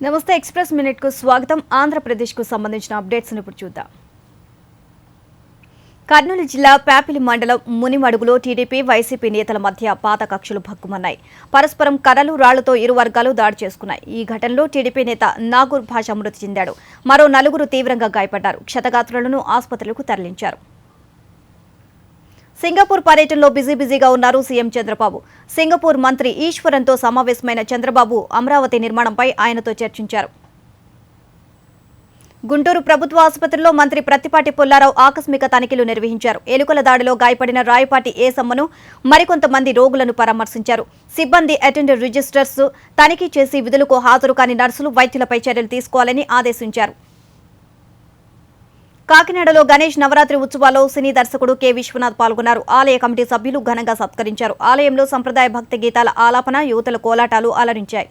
నమస్తే express minute కు స్వాగతం. ఆంధ్రప్రదేశ్ కు సంబంధించిన అప్డేట్స్ ని ఇప్పుడు చూద్దాం. కర్నూలు జిల్లా ప్యాపిలి మండలం మునిమడుగులో టీడీపీ వైసీపీ నేతల మధ్య పాత కక్షలు భగ్గుమన్నాయి. పరస్పరం కర్రలు రాళ్లతో ఇరు వర్గాలు దాడి చేసుకున్నాయి. ఈ ఘటనలో టీడీపీ నేత నాగూర్ భాష మృతి చెందాడు. మరో నలుగురు తీవ్రంగా గాయపడ్డారు. క్షతగాత్రులను ఆసుపత్రులకు తరలించారు. సింగపూర్ పర్యటనలో బిజీగా ఉన్నారు సీఎం చంద్రబాబు. సింగపూర్ మంత్రి ఈశ్వరన్తో సమావేశమైన చంద్రబాబు అమరావతి నిర్మాణంపై ఆయనతో చర్చించారు. గుంటూరు ప్రభుత్వ ఆసుపత్రిలో మంత్రి ప్రత్తిపాటి పుల్లారావు ఆకస్మిక తనిఖీలు నిర్వహించారు. ఎలుకల దాడిలో గాయపడిన రాయపాటి ఏసమ్మను మరికొంతమంది రోగులను పరామర్శించారు. సిబ్బంది అటెండర్ రిజిస్టర్స్ తనిఖీ చేసి విధులకు హాజరు కాని నర్సులు, వైద్యులపై చర్యలు తీసుకోవాలని ఆదేశించారు. కాకినాడలో గణేష్ నవరాత్రి ఉత్సవాల్లో సినీ దర్శకుడు కె విశ్వనాథ్ పాల్గొన్నారు. ఆలయ కమిటీ సభ్యులు ఘనంగా సత్కరించారు. ఆలయంలో సంప్రదాయ భక్తి గీతాల ఆలాపన, యువతల కోలాటాలు అలరించాయి.